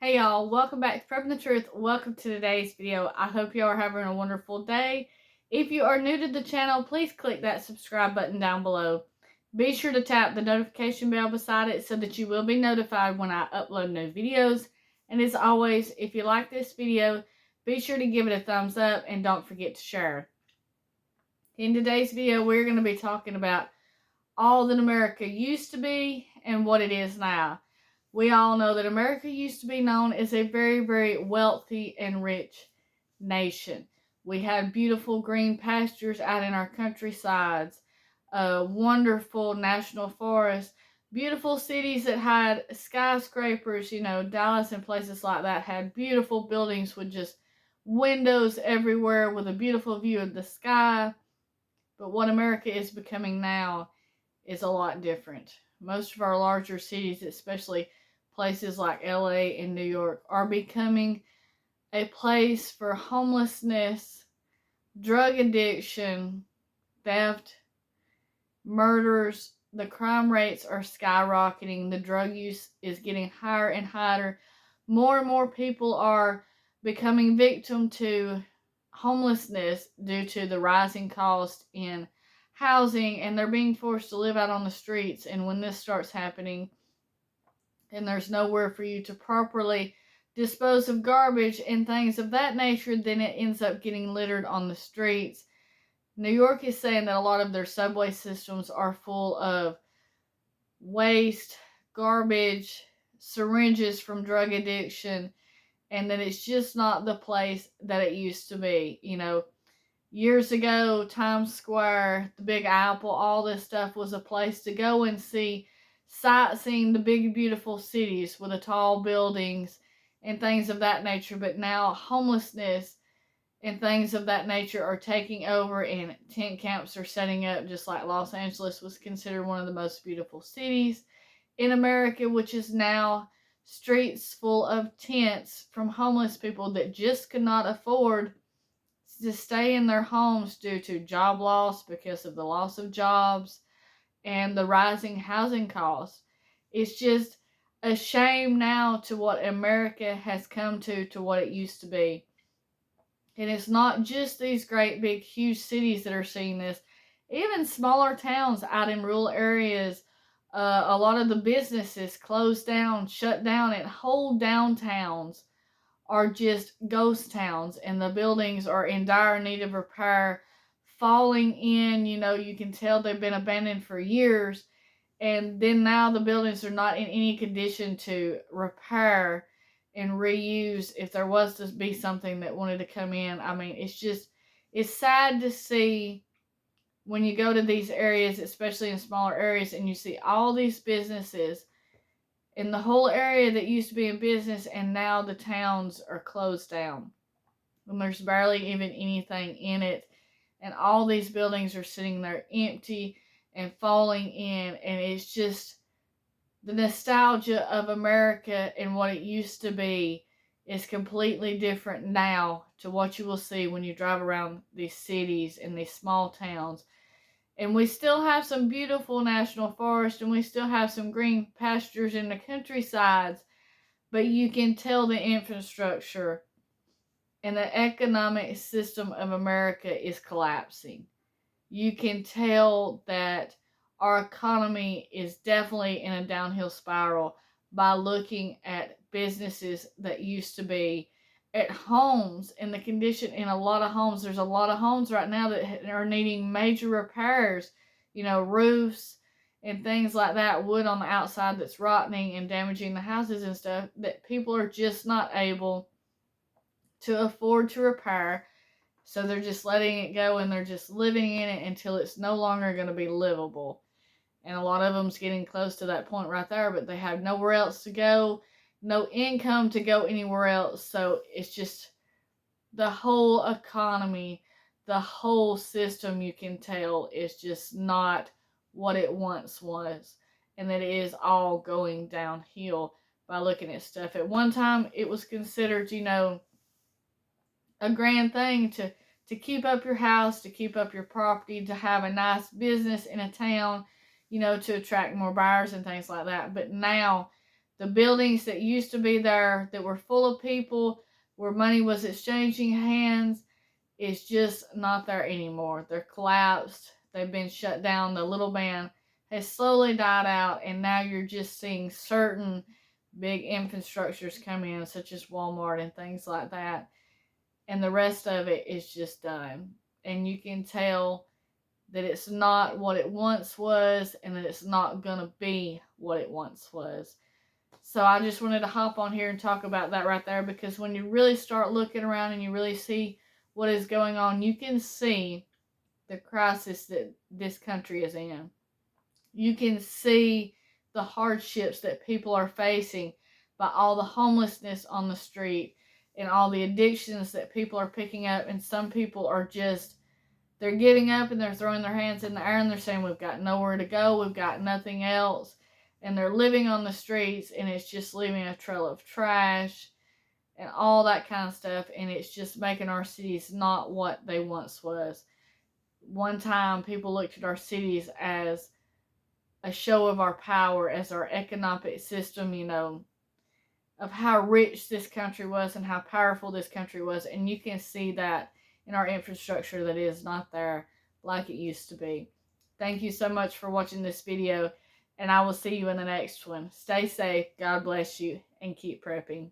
Hey y'all, welcome back to Prepping the Truth. Welcome to today's video. I hope y'all are having a wonderful day. If you are new to the channel, please click that subscribe button down below. Be sure to tap the notification bell beside it so that you will be notified when I upload new videos. And as always, if you like this video, be sure to give it a thumbs up and don't forget to share. In today's video, we're going to be talking about all that America used to be and what it is now. We all know that America used to be known as a very, very wealthy and rich nation. We had beautiful green pastures out in our countrysides, wonderful national forests, beautiful cities that had skyscrapers. Dallas and places like that had beautiful buildings with just windows everywhere with a beautiful view of the sky. But what America is becoming now is a lot different. Most of our larger cities, especially places like LA and New York, are becoming a place for homelessness, drug addiction, theft, murders. The crime rates are skyrocketing. The drug use is getting higher and higher. More and more people are becoming victim to homelessness due to the rising cost in housing, and they're being forced to live out on the streets. And when this starts happening and there's nowhere for you to properly dispose of garbage and things of that nature, then it ends up getting littered on the streets. New York is saying that a lot of their subway systems are full of waste, garbage, syringes from drug addiction, and that it's just not the place that it used to be. Years ago, Times Square, the Big Apple, all this stuff was a place to go and see, sightseeing the big, beautiful cities with the tall buildings and things of that nature. But now homelessness and things of that nature are taking over, and tent camps are setting up, just like Los Angeles was considered one of the most beautiful cities in America, which is now streets full of tents from homeless people that just could not afford to stay in their homes due to job loss because of the loss of jobs and the rising housing costs. It's just a shame now to what America has come to what it used to be. And it's not just these great big huge cities that are seeing this. Even smaller towns out in rural areas, a lot of the businesses closed down, shut down, and whole downtowns are just ghost towns, and the buildings are in dire need of repair, falling in. You can tell they've been abandoned for years, and then now the buildings are not in any condition to repair and reuse if there was to be something that wanted to come in. I mean, it's sad to see when you go to these areas, especially in smaller areas, and you see all these businesses in the whole area that used to be in business, and now the towns are closed down. And there's barely even anything in it. And all these buildings are sitting there empty and falling in. And it's just the nostalgia of America and what it used to be is completely different now to what you will see when you drive around these cities and these small towns. And we still have some beautiful national forests, and we still have some green pastures in the countrysides, but you can tell the infrastructure and the economic system of America is collapsing. You can tell that our economy is definitely in a downhill spiral by looking at businesses that used to be, at homes, and the condition in a lot of homes. There's a lot of homes right now that are needing major repairs, roofs and things like that, wood on the outside that's rotting and damaging the houses and stuff, that people are just not able to afford to repair. So they're just letting it go, and they're just living in it until it's no longer going to be livable. And a lot of them's getting close to that point right there, but they have nowhere else to go, no income to go anywhere else. So it's just the whole economy, the whole system, you can tell, is just not what it once was. And that it is all going downhill by looking at stuff. At one time, it was considered, a grand thing to keep up your house, to keep up your property, to have a nice business in a town, to attract more buyers and things like that. But now The buildings that used to be there that were full of people, where money was exchanging hands, is just not there anymore. They're collapsed. They've been shut down. The little man has slowly died out, and now you're just seeing certain big infrastructures come in, such as Walmart and things like that. And the rest of it is just done. And you can tell that it's not what it once was, and that it's not going to be what it once was. So I just wanted to hop on here and talk about that right there, because when you really start looking around and you really see what is going on, you can see the crisis that this country is in. You can see the hardships that people are facing by all the homelessness on the street and all the addictions that people are picking up. And some people are just, they're giving up and they're throwing their hands in the air and they're saying, we've got nowhere to go, we've got nothing else. And they're living on the streets, and it's just leaving a trail of trash and all that kind of stuff. And it's just making our cities not what they once was. One time, people looked at our cities as a show of our power, as our economic system, of how rich this country was and how powerful this country was. And you can see that in our infrastructure that is not there like it used to be. Thank you so much for watching this video, and I will see you in the next one. Stay safe, God bless you, and keep prepping.